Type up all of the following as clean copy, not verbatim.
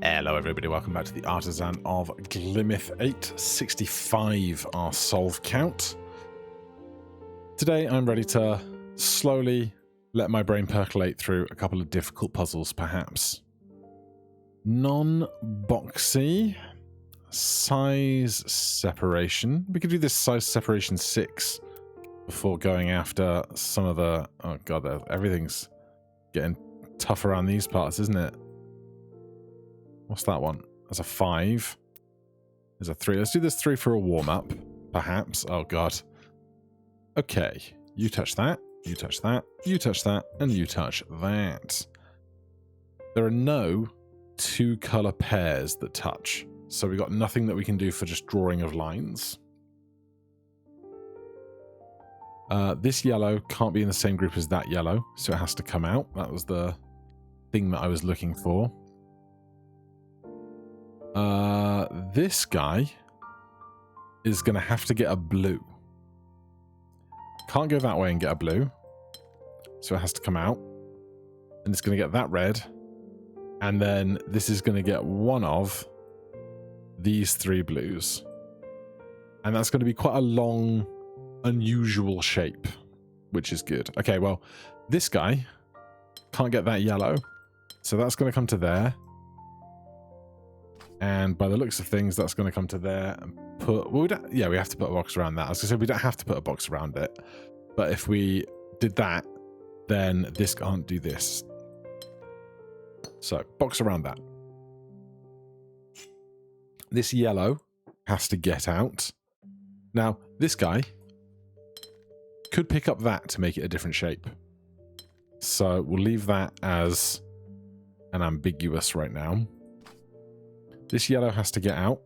Hello everybody, welcome back to the Artisan of Glimmith 865, our solve count. Today I'm ready to slowly let my brain percolate through a couple of difficult puzzles perhaps. Non-boxy, size separation. We could do this size separation 6 before going after some of the... Oh god, everything's getting tough around these parts, isn't it? What's that one? There's a 5. There's a 3. Let's do this 3 for a warm-up, perhaps. Oh, God. Okay. You touch that. You touch that. You touch that. And you touch that. There are no 2-color pairs that touch. So we've got nothing that we can do for just drawing of lines. This yellow can't be in the same group as that yellow, so it has to come out. That was the thing that I was looking for. This guy is going to have to get a blue. Can't go that way and get a blue. So it has to come out. And it's going to get that red. And then this is going to get one of these 3 blues. And that's going to be quite a long, unusual shape, which is good. Okay, well, this guy can't get that yellow. So that's going to come to there. And by the looks of things, that's going to come to there and put... Well, we have to put a box around that. I was going to say, we don't have to put a box around it. But if we did that, then this can't do this. So, box around that. This yellow has to get out. Now, this guy could pick up that to make it a different shape. So, we'll leave that as an ambiguous right now. This yellow has to get out,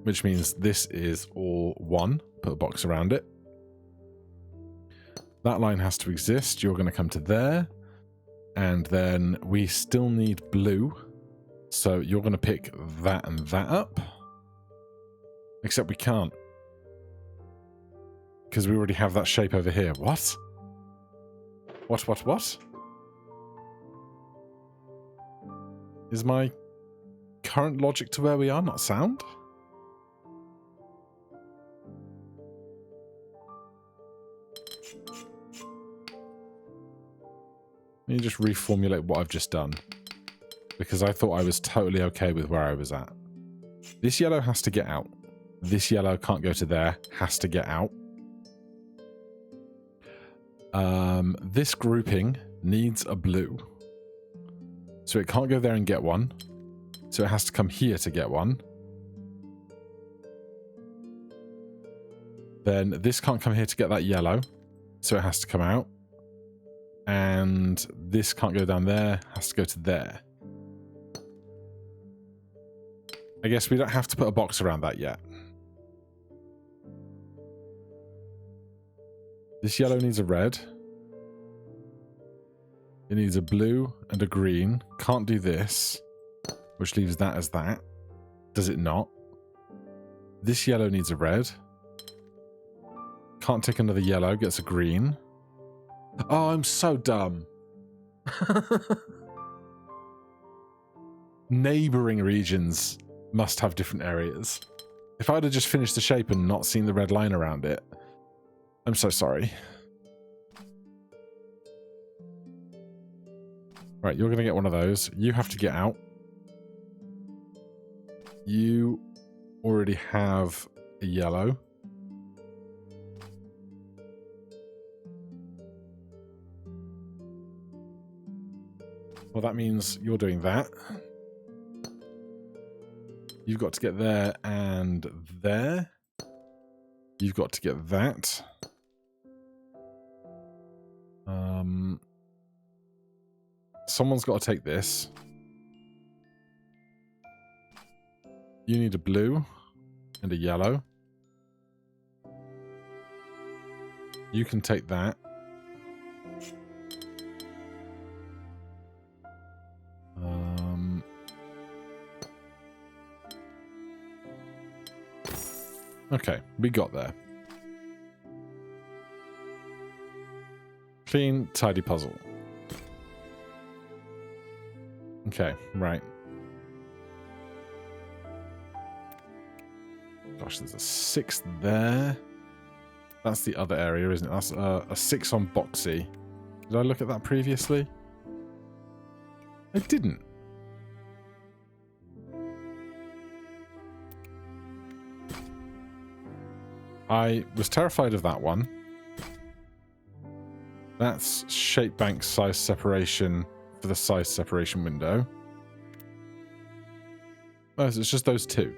which means this is all 1. Put a box around it. That line has to exist. You're going to come to there. And then we still need blue. So you're going to pick that and that up. Except we can't. Because we already have that shape over here. What? What? Is my current logic to where we are not sound? Let me just reformulate what I've just done, because I thought I was totally okay with where I was at. This yellow has to get out. This yellow can't go to there, has to get out. This grouping needs a blue. So it can't go there and get one. So it has to come here to get one. Then this can't come here to get that yellow. So it has to come out. And this can't go down there. Has to go to there. I guess we don't have to put a box around that yet. This yellow needs a red. It needs a blue and a green. Can't do this. Which leaves that as that. Does it not? This yellow needs a red. Can't take another yellow. Gets a green. Oh, I'm so dumb. Neighbouring regions must have different areas. If I'd have just finished the shape and not seen the red line around it, I'm so sorry. Right, you're going to get one of those. You have to get out. You already have a yellow. Well, that means you're doing that. You've got to get there and there. You've got to get that. Someone's got to take this. You need a blue and a yellow. You can take that. Okay, we got there. Clean, tidy puzzle. Okay, right. Gosh, there's a 6 there. That's the other area, isn't it? That's a 6 on boxy. Did I look at that previously? I didn't. I was terrified of that one. That's shape bank size separation for the size separation window. Oh, so it's just those two.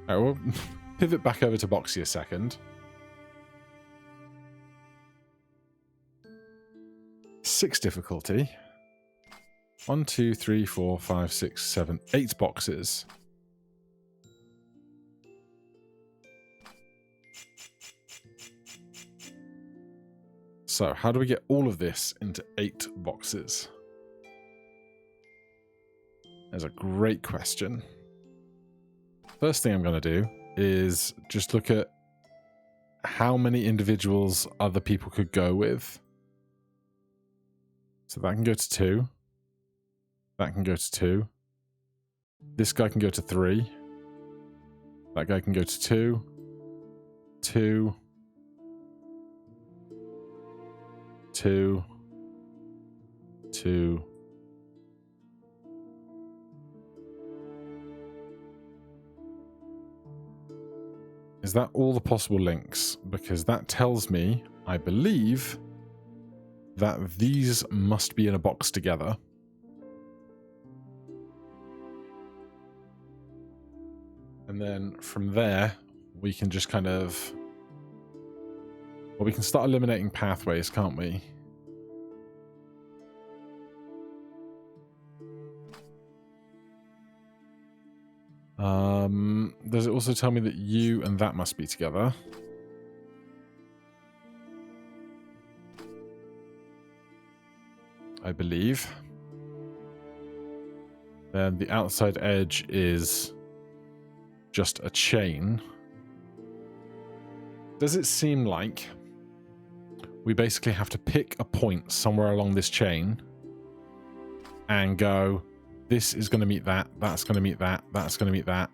Alright, we'll pivot back over to boxy a second. 6 difficulty. 1, 2, 3, 4, 5, 6, 7, 8 boxes. So, how do we get all of this into 8 boxes? That's a great question. First thing I'm going to do is just look at how many individuals other people could go with. So that can go to 2. That can go to 2. This guy can go to 3. That guy can go to 2. 2. 2. 2. Is that all the possible links? Because that tells me, I believe, that these must be in a box together. And then from there, we can just kind of... Well, we can start eliminating pathways, can't we? Does it also tell me that you and that must be together? I believe. Then the outside edge is just a chain. Does it seem like we basically have to pick a point somewhere along this chain and go, this is going to meet that, that's going to meet that, that's going to meet that.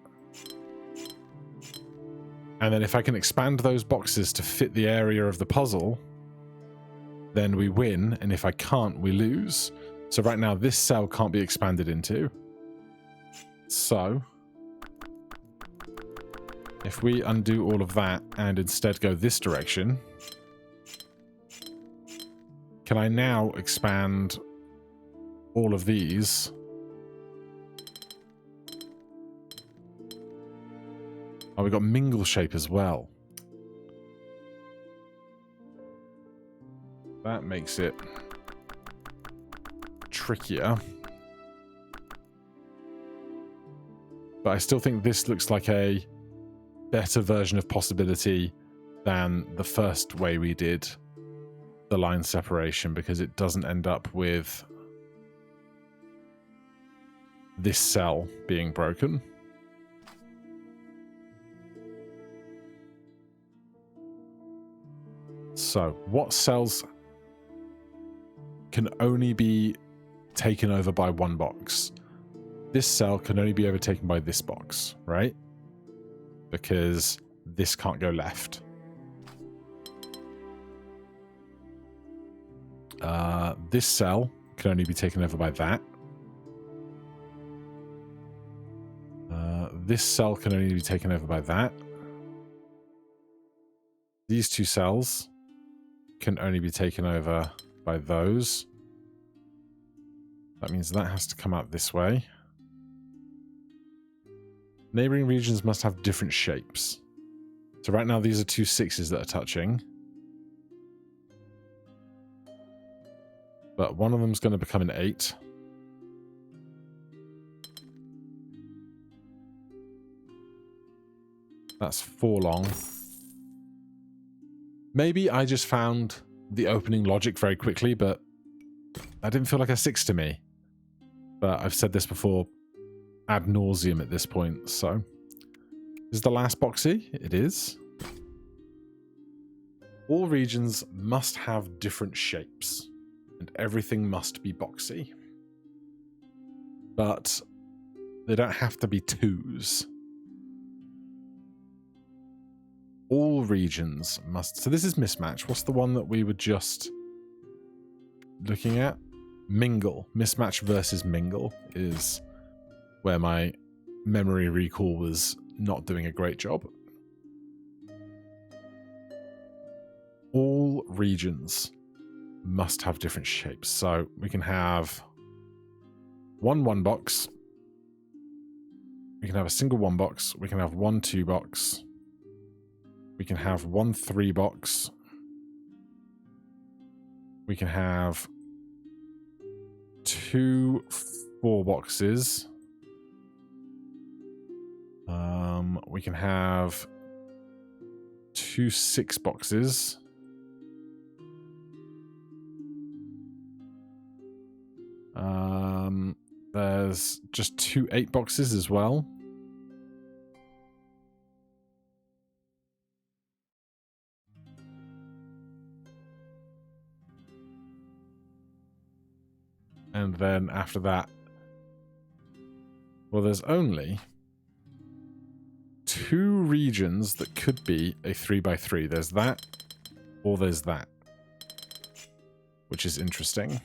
And then if I can expand those boxes to fit the area of the puzzle, then we win, and if I can't, we lose. So right now, this cell can't be expanded into. So, if we undo all of that and instead go this direction, can I now expand all of these? Oh, we got mingle shape as well. That makes it trickier. But I still think this looks like a better version of possibility than the first way we did the line separation, because it doesn't end up with this cell being broken. So, what cells can only be taken over by one box? This cell can only be overtaken by this box, right? Because this can't go left. This cell can only be taken over by that. This cell can only be taken over by that. These two cells can only be taken over by those. That means that has to come out this way. Neighboring regions must have different shapes. So right now these are two 6s that are touching. But one of them's going to become an 8. That's 4 long. Maybe I just found the opening logic very quickly, but that didn't feel like a 6 to me. But I've said this before ad nauseum at this point, so. Is the last boxy? It is. All regions must have different shapes, and everything must be boxy. But they don't have to be 2s. All regions must... So this is mismatch. What's the one that we were just looking at? Mingle. Mismatch versus mingle is where my memory recall was not doing a great job. All regions must have different shapes. So we can have one box. We can have a single 1 box. We can have 1 2 box. We can have 1 3 box. We can have 2 4 boxes. We can have 2 6 boxes. There's just 2 8 boxes as well. And then after that, well, there's only 2 regions that could be a 3x3. There's that, or there's that, which is interesting.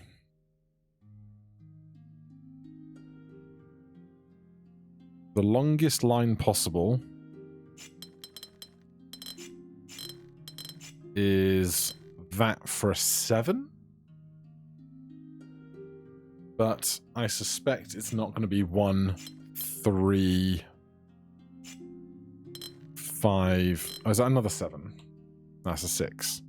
The longest line possible is that for a 7. But I suspect it's not going to be 1 3 5. Oh, is that another 7? That's a 6.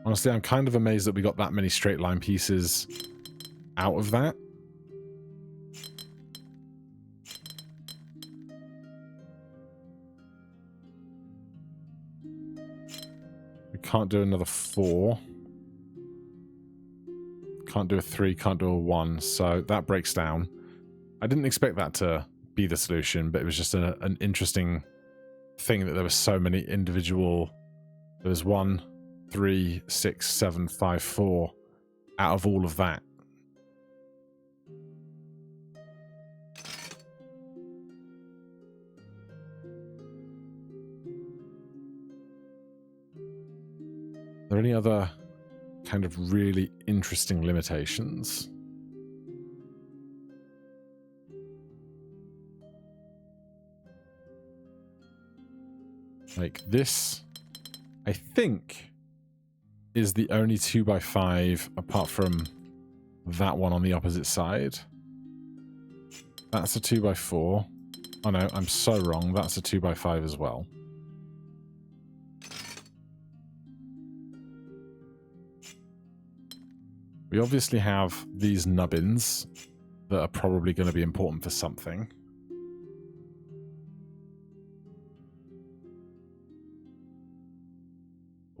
Honestly, I'm kind of amazed that we got that many straight line pieces out of that. We can't do another 4. Can't do a 3, can't do a 1, so that breaks down. I didn't expect that to be the solution, but it was just an interesting thing that there were so many individual... There was 1, 3, 6, 7, 5, 4 out of all of that. Are there any other kind of really interesting limitations? Like this, I think, is the only 2x5 apart from that one on the opposite side. That's a 2x4. Oh no, I'm so wrong. That's a 2x5 as well. We obviously have these nubbins that are probably going to be important for something.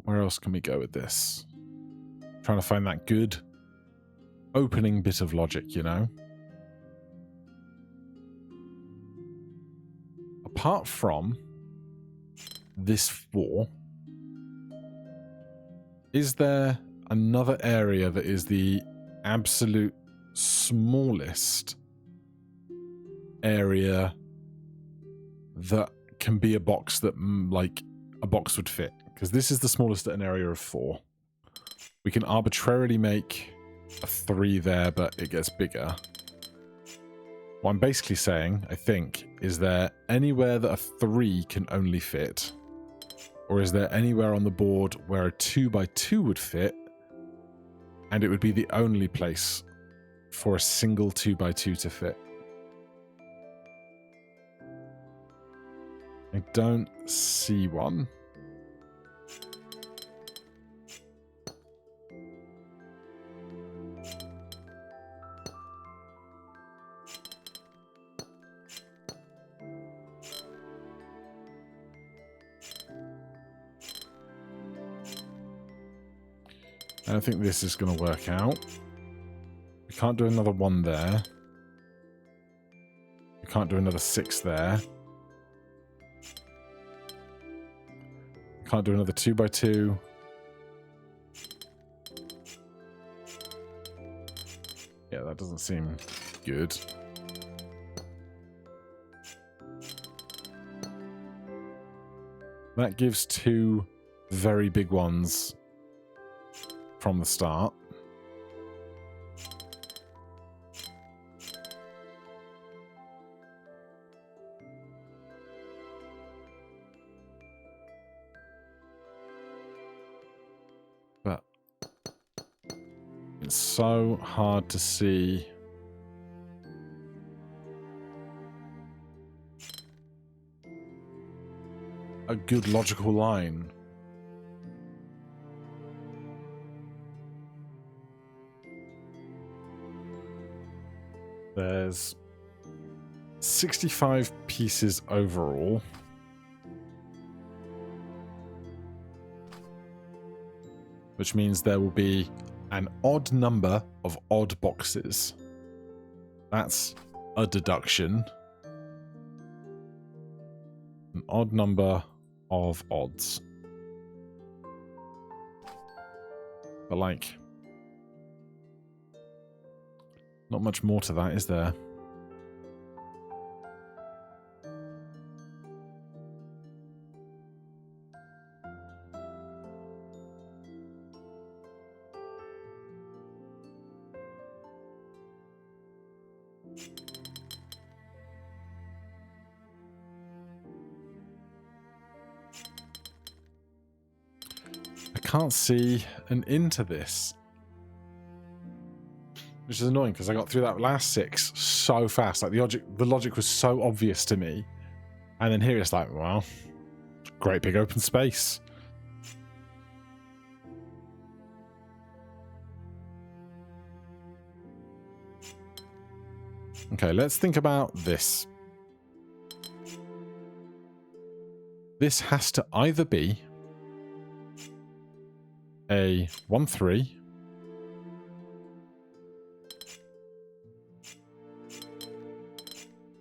Where else can we go with this? Trying to find that good opening bit of logic, you know? Apart from this 4, is there another area that is the absolute smallest area that can be a box that, like, a box would fit? Because this is the smallest at an area of 4. We can arbitrarily make a 3 there, but it gets bigger. What I'm basically saying, I think, is there anywhere that a 3 can only fit? Or is there anywhere on the board where a 2x2 would fit, and it would be the only place for a single 2x2 to fit? I don't see one. I don't think this is going to work out. We can't do another 1 there. We can't do another 6 there. We can't do another 2x2. Yeah, that doesn't seem good. That gives 2 very big ones from the start. But it's so hard to see. A good logical line. There's 65 pieces overall. Which means there will be an odd number of odd boxes. That's a deduction. An odd number of odds. But like, not much more to that, is there? I can't see an into this. Which is annoying because I got through that last 6 so fast. Like the logic was so obvious to me. And then here it's like, well, great big open space. Okay, let's think about this. This has to either be a 1-3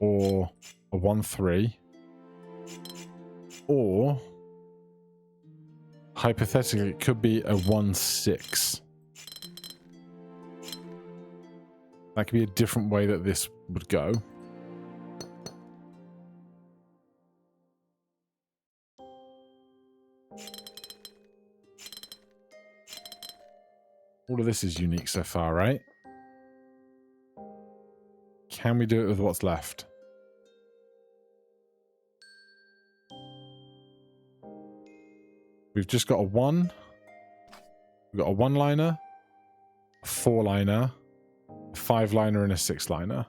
or a 1-3 or hypothetically it could be a 1-6. That could be a different way that this would go. All of this is unique so far, right? Can we do it with what's left? We've just got a 1. We've got a 1-liner, a 4-liner, a 5-liner, and a 6-liner.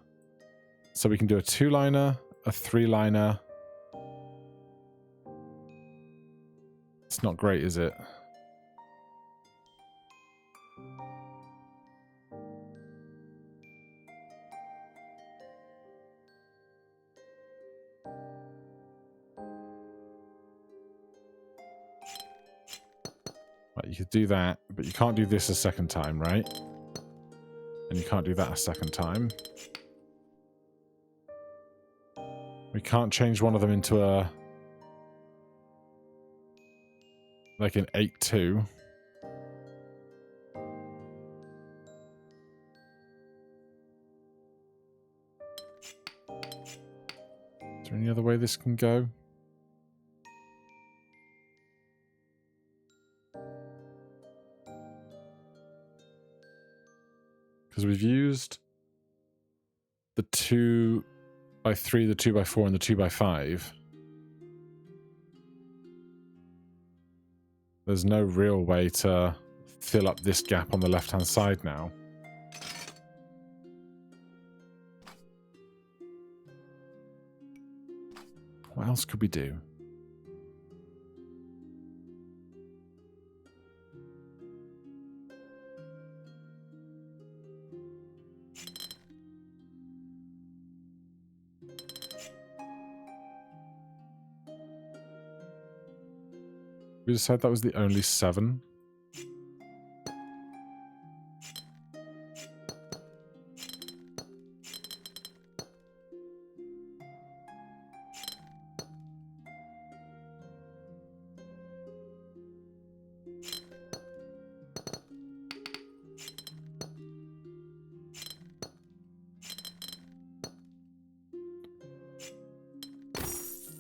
So we can do a 2-liner, a 3-liner. It's not great, is it? Right, you could do that, but you can't do this a second time, right? And you can't do that a second time. We can't change one of them into a... like an 8-2. Is there any other way this can go? Because we've used the 2x3, the 2x4, and the 2x5. There's no real way to fill up this gap on the left-hand side now. What else could we do? We decided that was the only 7.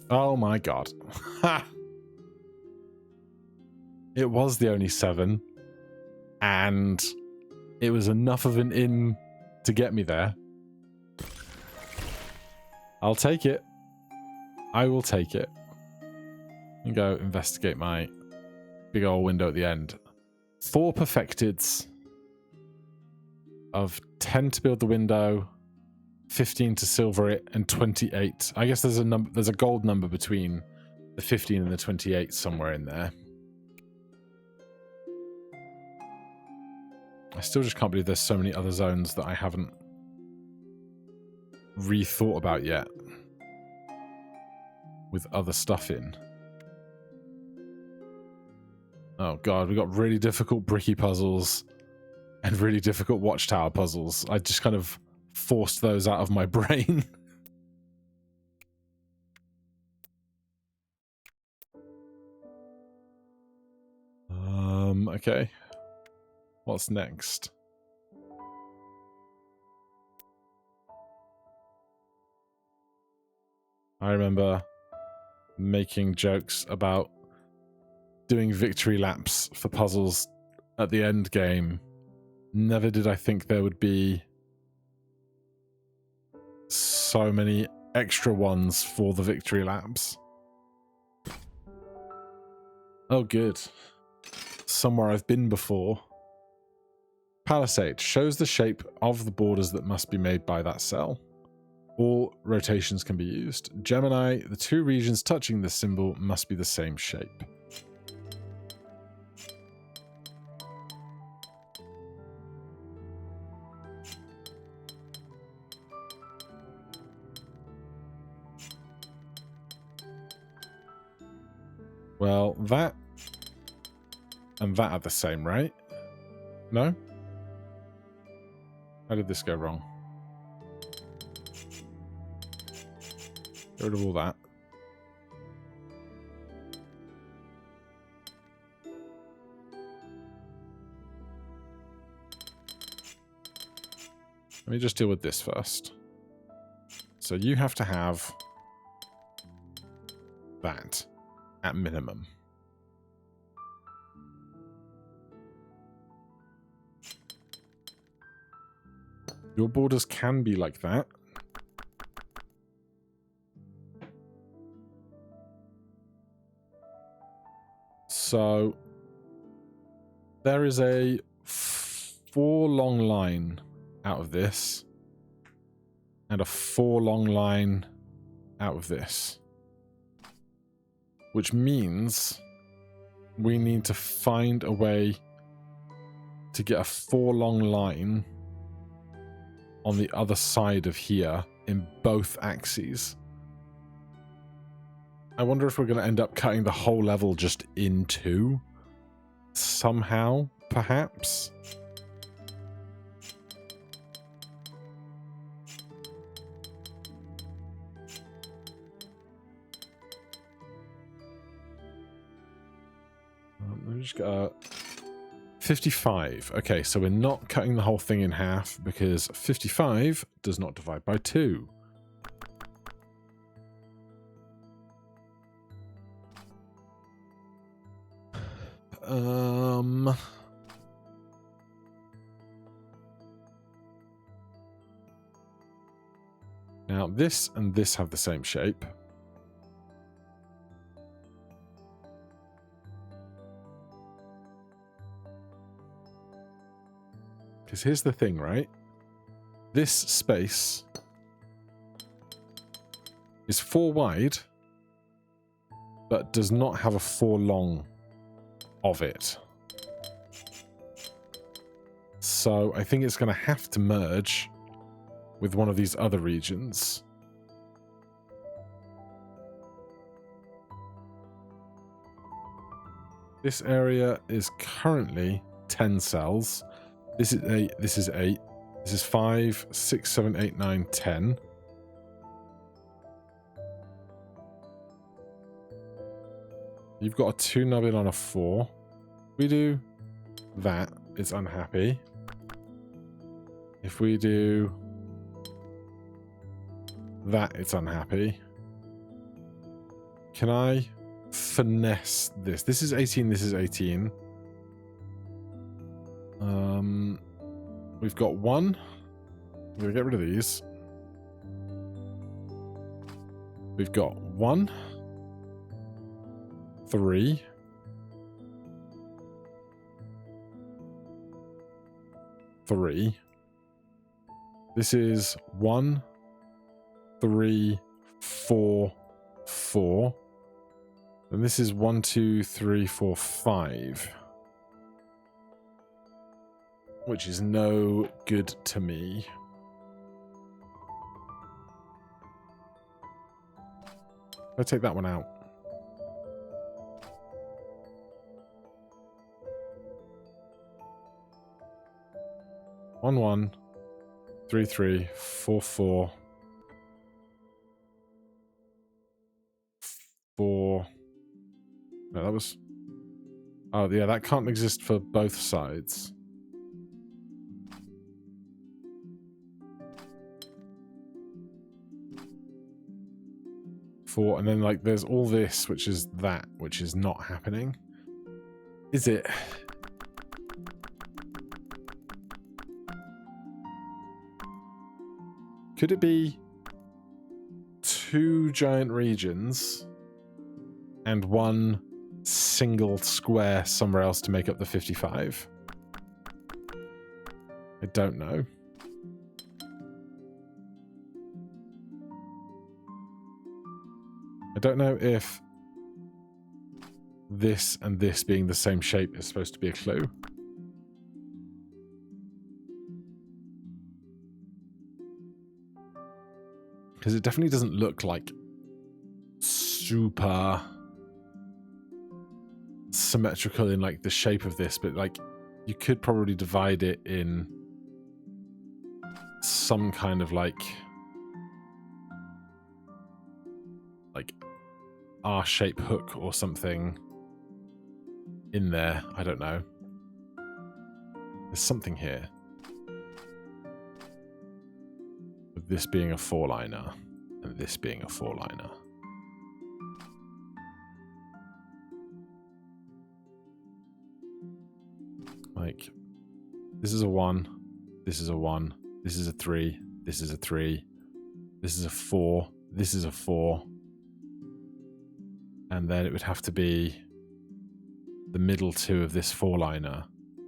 Oh my god. Ha! It was the only 7. And it was enough of an in to get me there. I'll take it. I will take it. And go investigate my big old window at the end. 4 perfecteds of 10 to build the window, 15 to silver it, and 28. I guess there's a gold number between the 15 and the 28 somewhere in there. I still just can't believe there's so many other zones that I haven't rethought about yet with other stuff in. Oh god, we got really difficult bricky puzzles and really difficult watchtower puzzles. I just kind of forced those out of my brain. Okay. What's next? I remember making jokes about doing victory laps for puzzles at the end game. Never did I think there would be so many extra ones for the victory laps. Oh, good. Somewhere I've been before. Palisade shows the shape of the borders that must be made by that cell. All rotations can be used. Gemini, the 2 regions touching this symbol must be the same shape. Well, that and that are the same, right? No? How did this go wrong? Get rid of all that. Let me just deal with this first. So you have to have that at minimum. Your borders can be like that. So there is a 4 long line out of this and a 4 long line out of this, which means we need to find a way to get a 4 long line on the other side of here in both axes. I wonder if we're going to end up cutting the whole level just in 2 somehow, perhaps. Let me just get 55. Okay, so we're not cutting the whole thing in half because 55 does not divide by 2. Now this and this have the same shape. Because here's the thing, right? This space is 4 wide, but does not have a 4 long of it. So I think it's going to have to merge with one of these other regions. This area is currently 10 cells. This is 8, this is 8, this is 5, 6, 7, 8, 9, 10. You've got a 2 nubbin on a 4. We do that, it's unhappy. If we do that, it's unhappy. Can I finesse this. This is 18, this is 18. We've got one. I'm going to get rid of these. We've got 1, 3, 3. This is 1, 3, 4, 4. And this is 1, 2, 3, 4, 5. Which is no good to me. I'll take that one out. One, 1, 3, 3, 4, 4. 4. No, that was... Oh, yeah, that can't exist for both sides. 4, and then, like, there's all this, which is that, which is not happening. Is it? Could it be 2 giant regions and 1 single square somewhere else to make up the 55? I don't know. I don't know if this and this being the same shape is supposed to be a clue. Because it definitely doesn't look like super symmetrical in like the shape of this, but like you could probably divide it in some kind of like R-shape hook or something in there. I don't know. There's something here. With this being a 4-liner and this being a 4-liner. Like, this is a 1, this is a 1, this is a 3, this is a 3, this is a 4, this is a 4. And then it would have to be the middle 2 of this 4-liner,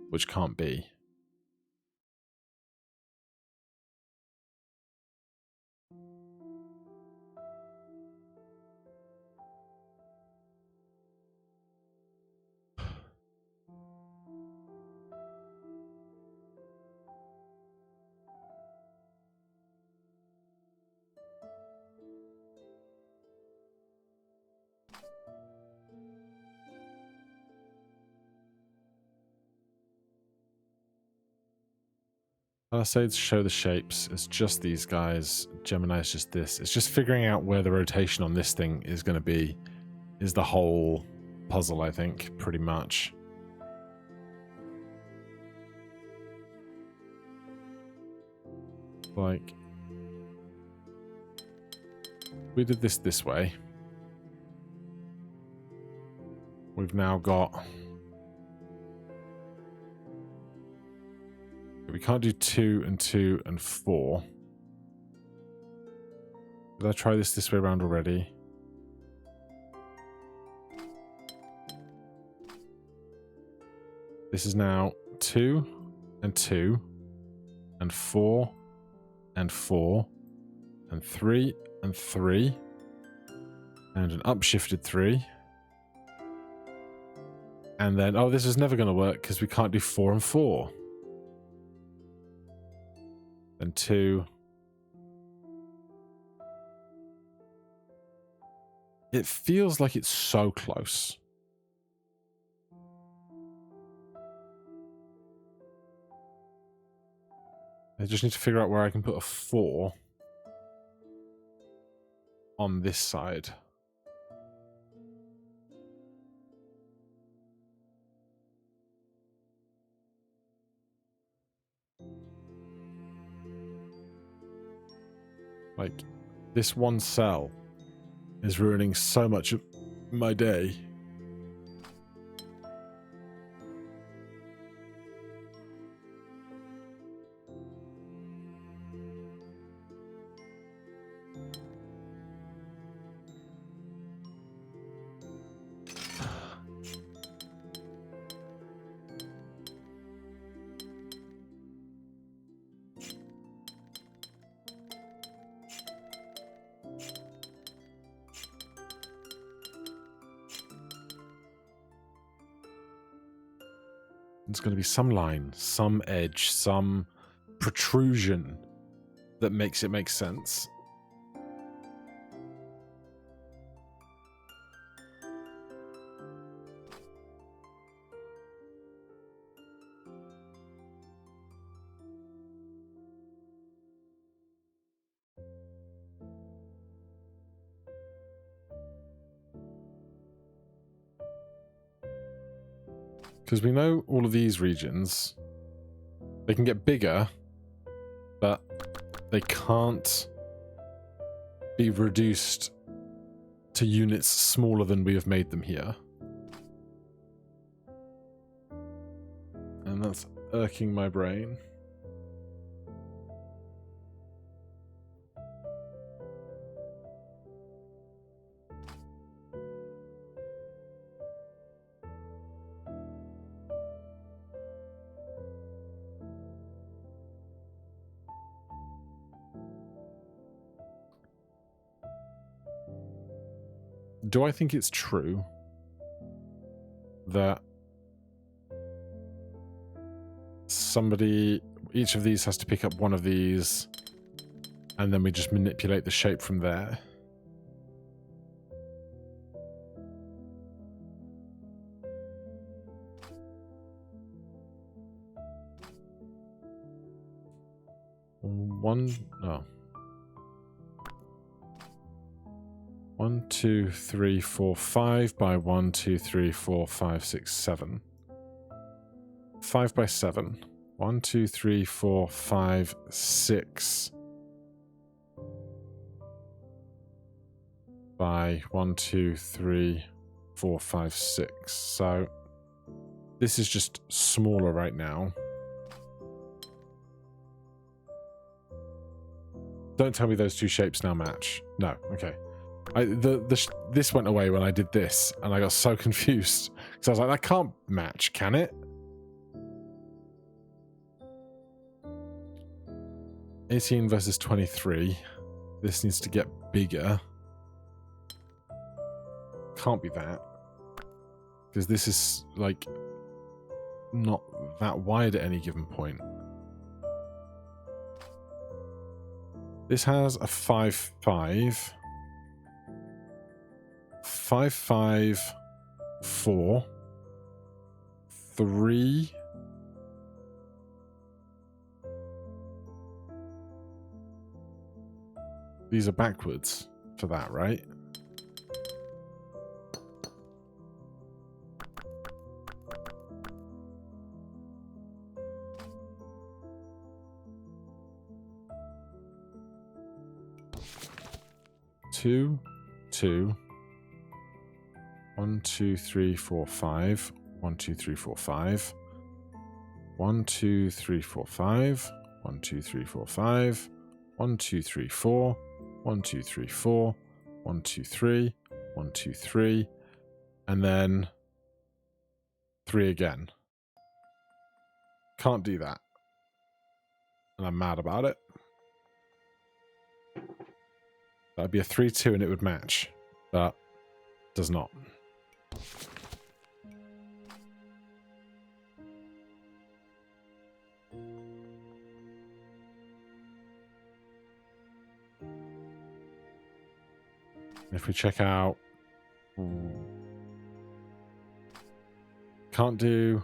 which can't be. Palisades show the shapes. It's just these guys. Gemini's just this. It's just figuring out where the rotation on this thing is going to be. Is the whole puzzle, I think, pretty much. Like, we did this way. We've now got... We can't do 2 and 2 and 4. Did I try this way around already? This is now 2 and 2 and 4 and 4 and 3 and 3 and an upshifted 3. And then, oh, this is never going to work because we can't do 4 and 4. And 2. It feels like it's so close. I just need to figure out where I can put a 4 on this side. Like, this one cell is ruining so much of my day. There's going to be some line, some edge, some protrusion that makes it make sense. Because we know all of these regions, they can get bigger, but they can't be reduced to units smaller than we have made them here. And that's irking my brain. Do I think it's true that each of these has to pick up one of these, and then we just manipulate the shape from there? No. 1, 2, 3, 4, 5 by 1, 2, 3, 4, 5, 6, 7. 5 by 7. 1, 2, 3, 4, 5, 6 by 1, 2, 3, 4, 5, 6. So this is just smaller right now. Don't tell me those two shapes now match. No, okay. This went away when I did this, and I got so confused because I was like, that can't match, can it? 18 versus 23. This needs to get bigger. Can't be that, because this is like not that wide at any given point. This has a 5, 5. 5, 5, 4, 3. These are backwards for that, right? Two, 2. 1, 2, 3, 4, 5. 1, 2, 3, 4, 5. 1, 2, 3, 4, 5. 1, 2, 3, 4, 5. 1, 2, 3, 4. 1, 2, 3, 4. 1, 2, 3. 1, 2, 3. And then 3 again. Can't do that. And I'm mad about it. That'd be a 3, 2 and it would match. But does not. If we check out, can't do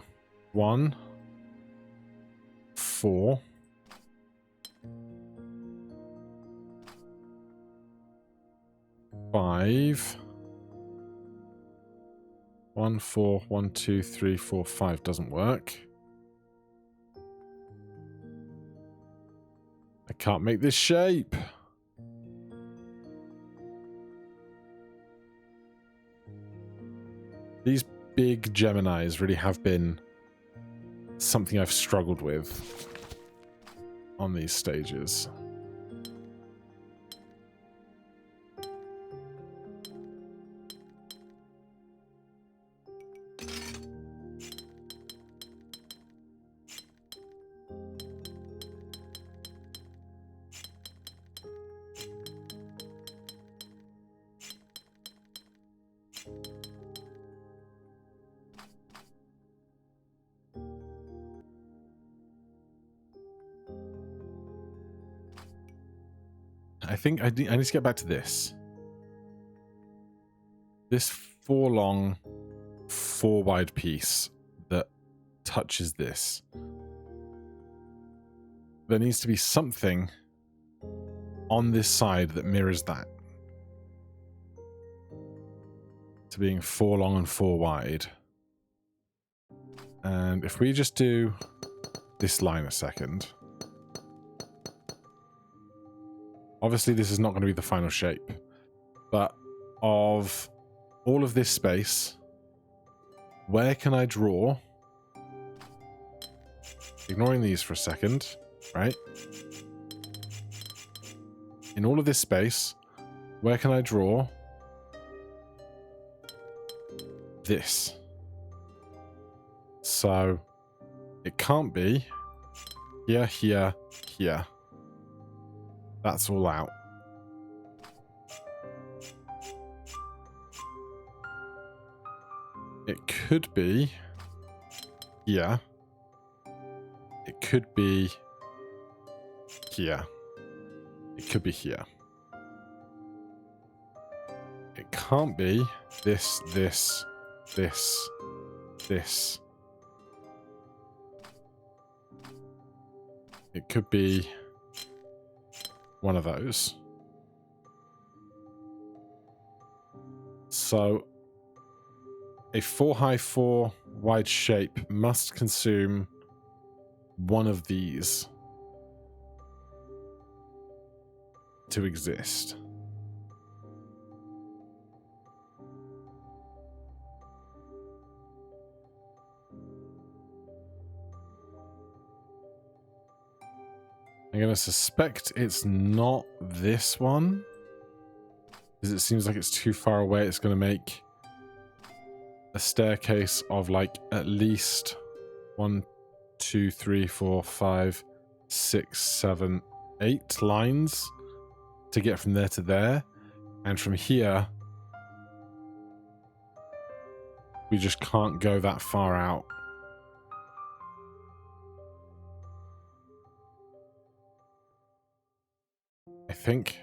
1, 4, 5, 1, 4, 1, 2, 3, 4, 5 doesn't work. I can't make this shape. These big Geminis really have been something I've struggled with on these stages. I think I need to get back to this. This 4 long, 4 wide piece that touches this. There needs to be something on this side that mirrors that. To being 4 long and 4 wide. And if we just do this line a second. Obviously this is not going to be the final shape. But of all of this space, where can I draw? Ignoring these for a second, right? In all of this space, where can I draw this? So it can't be here, here, here. That's all out. It could be here. It could be here. It could be here. It can't be this, this, this, this. It could be one of those. So a 4 high 4 wide shape must consume one of these to exist. I'm going to suspect it's not this one, because it seems like it's too far away. It's going to make a staircase of like at least 1, 2, 3, 4, 5, 6, 7, 8 lines to get from there to there. And from here, we just can't go that far out. I think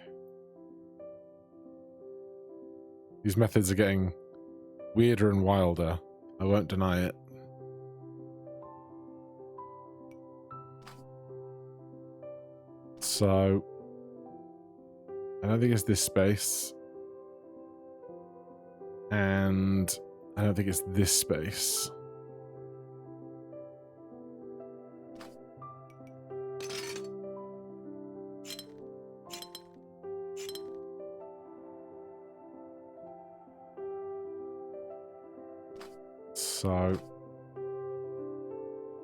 these methods are getting weirder and wilder. I won't deny it. So I don't think it's this space. And I don't think it's this space. So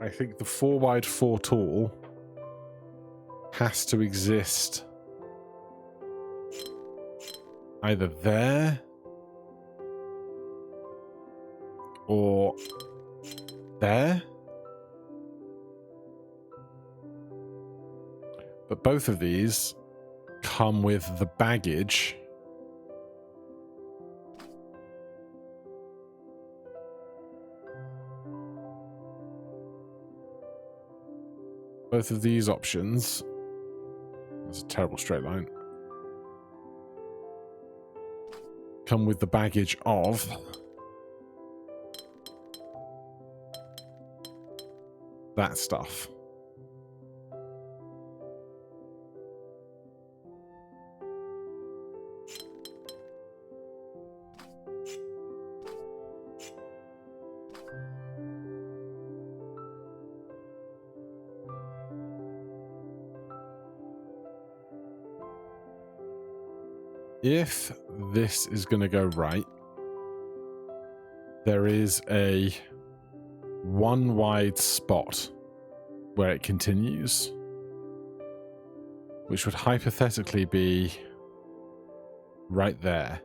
I think the 4 wide 4 tall has to exist either there or there. But both of these come with the baggage both of these options. That's a terrible straight line. Come with the baggage of that stuff. If this is going to go right, there is a one wide spot where it continues, which would hypothetically be right there.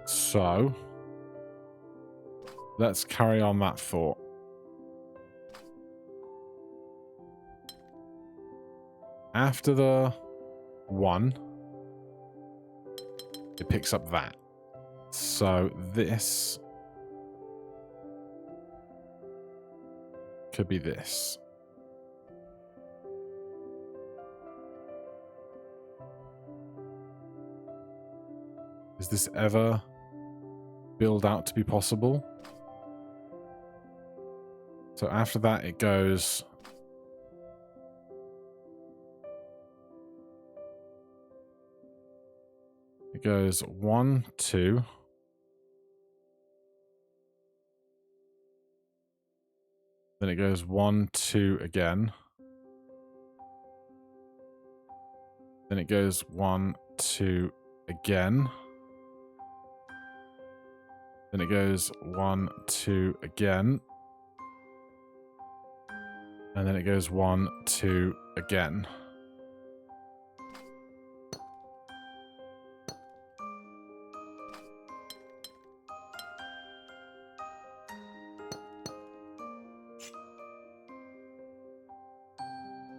So let's carry on that thought. After the 1, it picks up that. So this could be this. Is this ever build out to be possible? So after that, it goes... It goes 1, 2. Then it goes 1, 2 again. Then it goes 1, 2 again. Then it goes 1, 2 again. And then it goes 1, 2 again.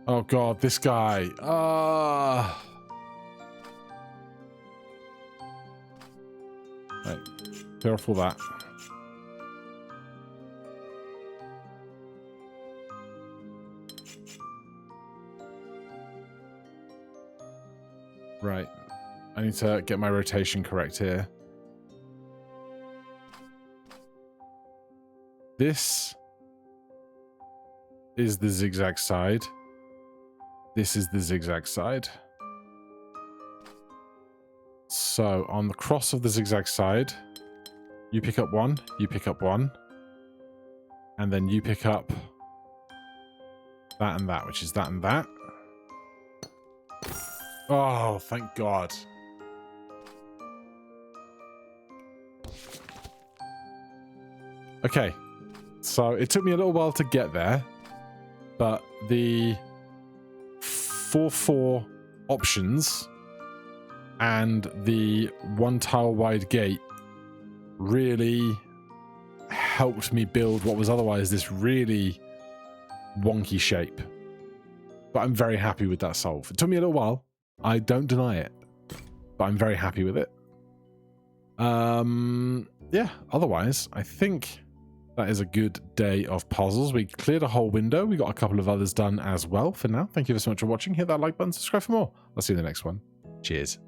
Oh god, this guy. Right, clear off all that. Right, I need to get my rotation correct here. This is the zigzag side. This is the zigzag side. So on the cross of the zigzag side, you pick up 1, you pick up 1, and then you pick up that and that, which is that and that. Oh, thank God. Okay, so it took me a little while to get there, but the 4-4 options and the 1 tile wide gate really helped me build what was otherwise this really wonky shape. But I'm very happy with that solve. It took me a little while. I don't deny it, but I'm very happy with it. Yeah, otherwise, I think that is a good day of puzzles. We cleared a whole window. We got a couple of others done as well for now. Thank you so much for watching. Hit that like button, subscribe for more. I'll see you in the next one. Cheers.